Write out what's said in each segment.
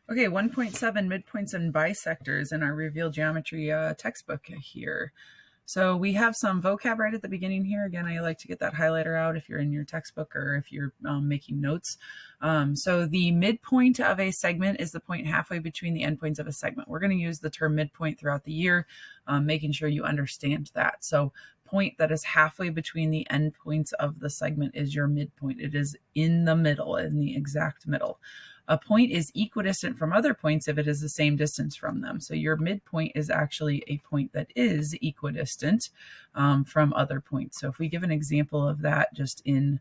Okay, 1.7 midpoints and bisectors in our reveal geometry textbook here. So we have some vocab right at the beginning here. Again, I like to get that highlighter out if you're in your textbook or if you're making notes. So the midpoint of a segment is the point halfway between the endpoints of a segment. We're going to use the term midpoint throughout the year, making sure you understand that. So point that is halfway between the endpoints of the segment is your midpoint. It is in the middle, in the exact middle. A point is equidistant from other points if it is the same distance from them. So your midpoint is actually a point that is equidistant from other points. So if we give an example of that just in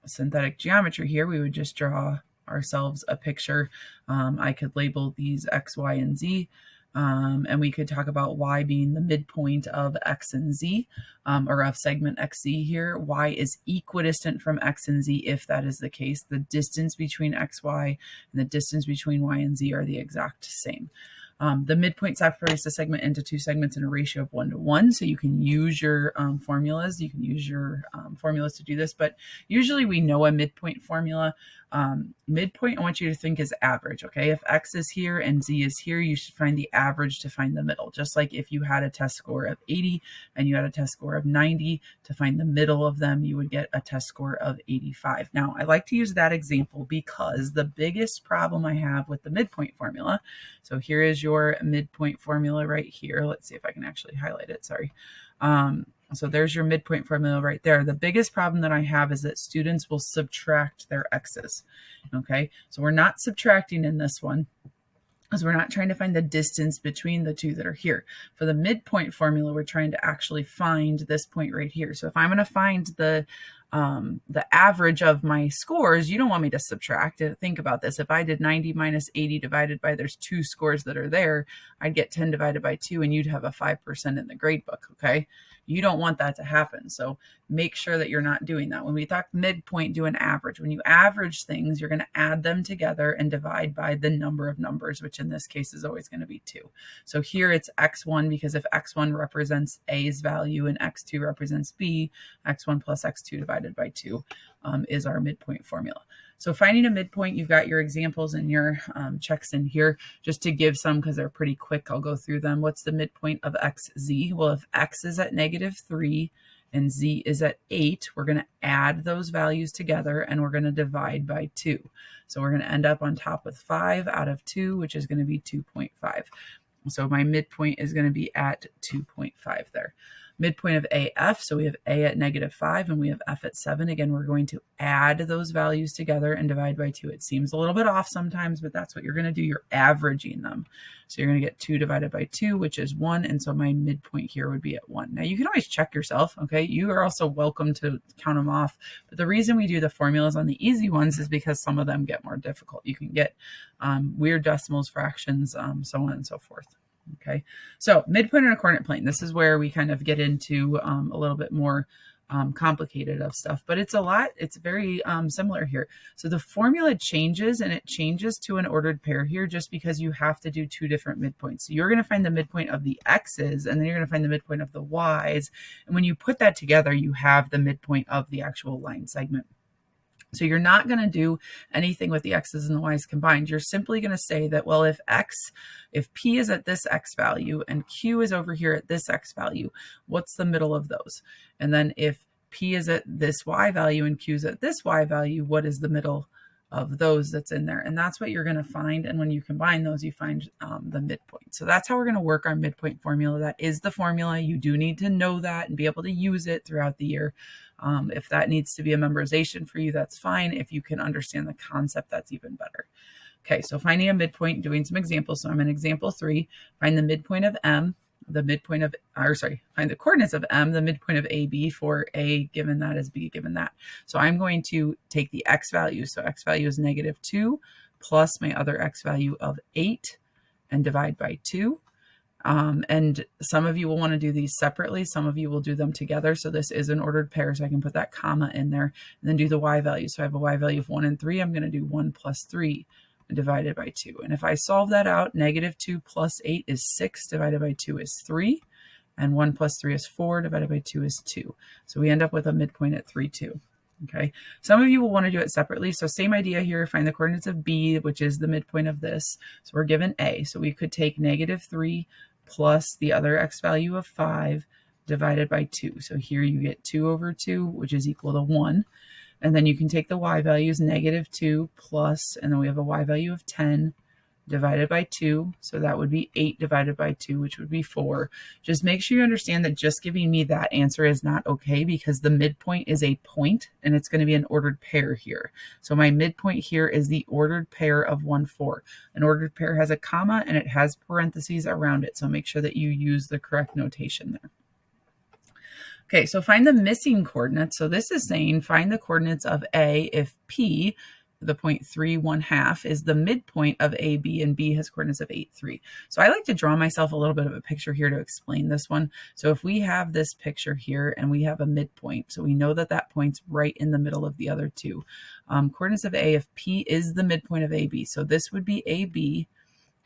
synthetic geometry here, we would just draw ourselves a picture. I could label these X, Y, and Z. And we could talk about y being the midpoint of x and z, or of segment xz here. Y is equidistant from x and z if that is the case. The distance between xy and the distance between y and z are the exact same. The midpoint separates the segment into two segments in a ratio of 1 to 1. So you can use your formulas. You can use your formulas to do this, but usually we know a midpoint formula. Midpoint, I want you to think is average, okay? If x is here and z is here, you should find the average to find the middle. Just like if you had a test score of 80 and you had a test score of 90, to find the middle of them, you would get a test score of 85. Now, I like to use that example because the biggest problem I have with the midpoint formula, so here is your midpoint formula right here. Let's see if I can actually highlight it, sorry. So there's your midpoint formula right there. The biggest problem that I have is that students will subtract their x's, okay? So we're not subtracting in this one because we're not trying to find the distance between the two that are here. For the midpoint formula, we're trying to actually find this point right here. So if I'm going to find the average of my scores, you don't want me to subtract it. Think about this. If I did 90 minus 80 divided by, there's two scores that are there, I'd get 10 divided by 2 and you'd have a 5% in the grade book, okay? You don't want that to happen. So make sure that you're not doing that. When we talk midpoint, do an average. When you average things, you're going to add them together and divide by the number of numbers, which in this case is always going to be 2. So here it's x1 because if x1 represents A's value and x2 represents B, x1 plus x2 divided by 2 is our midpoint formula. So finding a midpoint, you've got your examples and your checks in here. Just to give some, because they're pretty quick, I'll go through them. What's the midpoint of xz? Well, if x is at -3 and z is at 8, we're going to add those values together and we're going to divide by 2. So we're going to end up on top with 5 out of 2, which is going to be 2.5. So my midpoint is going to be at 2.5 there. Midpoint of AF, so we have A at -5 and we have F at 7. Again, we're going to add those values together and divide by 2. It seems a little bit off sometimes, but that's what you're going to do. You're averaging them. So you're going to get 2 divided by 2, which is 1. And so my midpoint here would be at 1. Now you can always check yourself, okay? You are also welcome to count them off. But the reason we do the formulas on the easy ones is because some of them get more difficult. You can get weird decimals, fractions, so on and so forth. Okay, so midpoint on a coordinate plane. This is where we kind of get into a little bit more complicated of stuff, but it's very similar here. So the formula changes and it changes to an ordered pair here just because you have to do two different midpoints. So you're going to find the midpoint of the x's and then you're going to find the midpoint of the y's. And when you put that together, you have the midpoint of the actual line segment. So you're not going to do anything with the x's and the y's combined. You're simply going to say that, well, if P is at this x value and Q is over here at this x value, what's the middle of those? And then if P is at this y value and Q is at this y value, what is the middle of those that's in there? And that's what you're going to find. And when you combine those, you find the midpoint. So that's how we're going to work our midpoint formula. That is the formula. You do need to know that and be able to use it throughout the year. If that needs to be a memorization for you, that's fine. If you can understand the concept, that's even better. Okay, so finding a midpoint, doing some examples. So I'm in example 3, find the midpoint of M, the midpoint of, find the coordinates of M, the midpoint of AB for A given that is B given that. So I'm going to take the X value. So X value is -2 plus my other X value of 8 and divide by 2. And some of you will want to do these separately. Some of you will do them together. So this is an ordered pair. So I can put that comma in there and then do the Y value. So I have a Y value of 1 and 3. I'm going to do 1 plus 3 divided by 2. And if I solve that out, -2 plus 8 is 6 divided by 2 is 3. And 1 plus 3 is 4 divided by 2 is 2. So we end up with a midpoint at 3, 2. Okay, some of you will want to do it separately. So same idea here, find the coordinates of B, which is the midpoint of this. So we're given A. So we could take -3 plus the other x value of 5 divided by 2. So here you get 2 over 2, which is equal to 1. And then you can take the y values, -2 plus, and then we have a y value of 10 divided by 2. So that would be 8 divided by 2, which would be 4. Just make sure you understand that just giving me that answer is not okay, because the midpoint is a point and it's going to be an ordered pair here. So my midpoint here is the ordered pair of 1, 4. An ordered pair has a comma and it has parentheses around it. So make sure that you use the correct notation there. Okay, so find the missing coordinates. So this is saying find the coordinates of A if P, the point 3, 1/2, is the midpoint of AB and B has coordinates of 8, 3. So I like to draw myself a little bit of a picture here to explain this one. So if we have this picture here and we have a midpoint, so we know that that point's right in the middle of the other two. Coordinates of A if P is the midpoint of AB. So this would be AB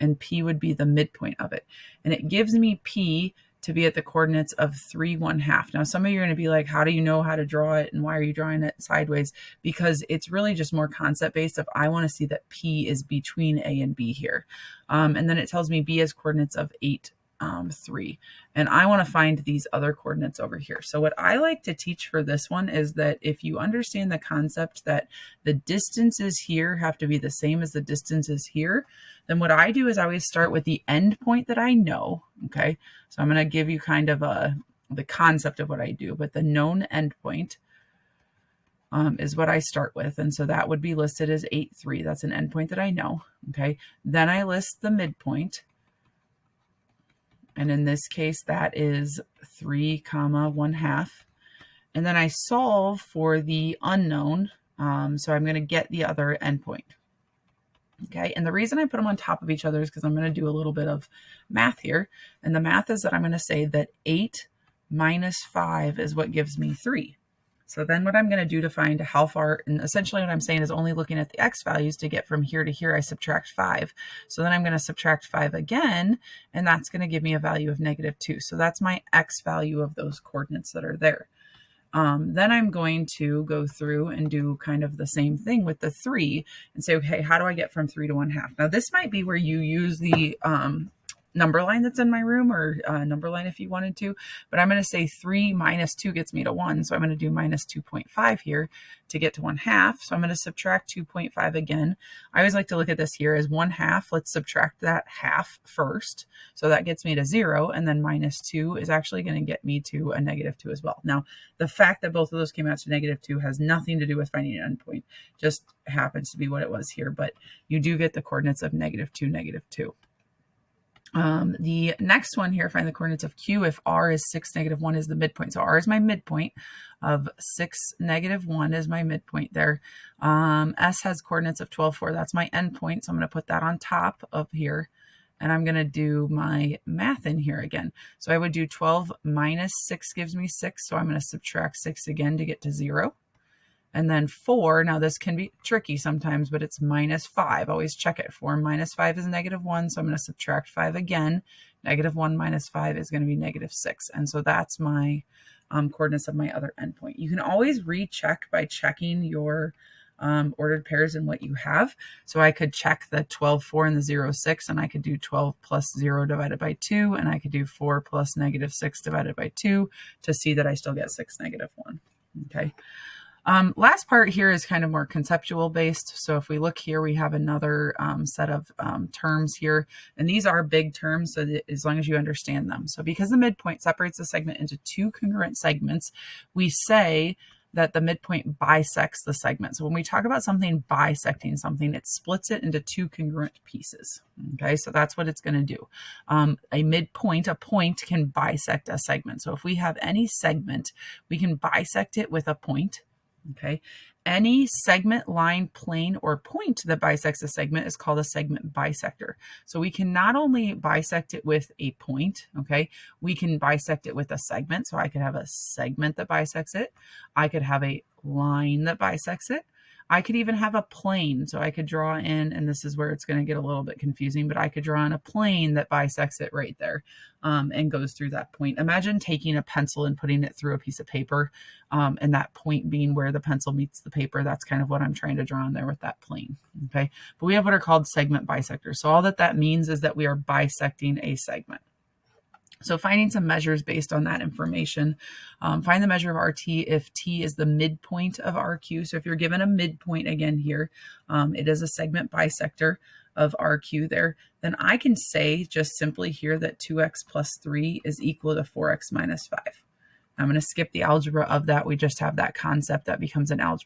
and P would be the midpoint of it. And it gives me P to be at the coordinates of 3, 1/2. Now, some of you are going to be like, how do you know how to draw it? And why are you drawing it sideways? Because it's really just more concept based of I want to see that P is between A and B here. And then it tells me B has coordinates of 8, 3. And I want to find these other coordinates over here. So what I like to teach for this one is that if you understand the concept that the distances here have to be the same as the distances here, then what I do is I always start with the end point that I know. Okay, so I'm going to give you kind of the concept of what I do, but the known endpoint is what I start with. And so that would be listed as 8, 3. That's an endpoint that I know. Okay, then I list the midpoint. And in this case, that is 3, 1/2. And then I solve for the unknown. So I'm going to get the other endpoint. Okay, and the reason I put them on top of each other is because I'm going to do a little bit of math here. And the math is that I'm going to say that 8 minus 5 is what gives me 3. So then what I'm going to do to find how far, and essentially what I'm saying is only looking at the x values to get from here to here, I subtract 5. So then I'm going to subtract 5 again, and that's going to give me a value of -2. So that's my x value of those coordinates that are there. Then I'm going to go through and do kind of the same thing with the 3 and say, okay, how do I get from 3 to 1/2? Now this might be where you use the number line that's in my room, or number line if you wanted to, but I'm going to say 3 minus 2 gets me to 1. So I'm going to do minus 2.5 here to get to 1/2. So I'm going to subtract 2.5 again. I always like to look at this here as 1/2. Let's subtract that half first. So that gets me to 0. And then minus 2 is actually going to get me to a -2 as well. Now, the fact that both of those came out to -2 has nothing to do with finding an endpoint. Just happens to be what it was here. But you do get the coordinates of -2, -2. The next one here, find the coordinates of Q if R is 6, -1 is the midpoint. So R is my midpoint of 6, -1 is my midpoint there. S has coordinates of 12, 4. That's my endpoint. So I'm going to put that on top of here. And I'm going to do my math in here again. So I would do 12 minus 6 gives me 6. So I'm going to subtract 6 again to get to 0. And then 4, now this can be tricky sometimes, but it's minus 5. Always check it. 4 minus 5 is -1, so I'm going to subtract 5 again. -1 minus 5 is going to be -6. And so that's my coordinates of my other endpoint. You can always recheck by checking your ordered pairs and what you have. So I could check the 12, 4 and the 0, 6, and I could do 12 plus 0 divided by 2, and I could do 4 plus -6 divided by 2 to see that I still get 6, -1. Okay. Last part here is kind of more conceptual based. So if we look here, we have another set of terms here, and these are big terms, so that as long as you understand them. So because the midpoint separates the segment into 2 congruent segments, we say that the midpoint bisects the segment. So when we talk about something bisecting something, it splits it into 2 congruent pieces. Okay, so that's what it's going to do. A midpoint, a point can bisect a segment. So if we have any segment, we can bisect it with a point. Okay, any segment, line, plane, or point that bisects a segment is called a segment bisector. So we can not only bisect it with a point, okay, we can bisect it with a segment. So I could have a segment that bisects it. I could have a line that bisects it. I could even have a plane. So I could draw in, and this is where it's going to get a little bit confusing, but I could draw in a plane that bisects it right there and goes through that point. Imagine taking a pencil and putting it through a piece of paper and that point being where the pencil meets the paper. That's kind of what I'm trying to draw in there with that plane. Okay, but we have what are called segment bisectors. So all that means is that we are bisecting a segment. So finding some measures based on that information, find the measure of RT if T is the midpoint of RQ. So if you're given a midpoint again here, it is a segment bisector of RQ there, then I can say just simply here that 2x plus 3 is equal to 4x minus 5. I'm going to skip the algebra of that. We just have that concept that becomes an algebra.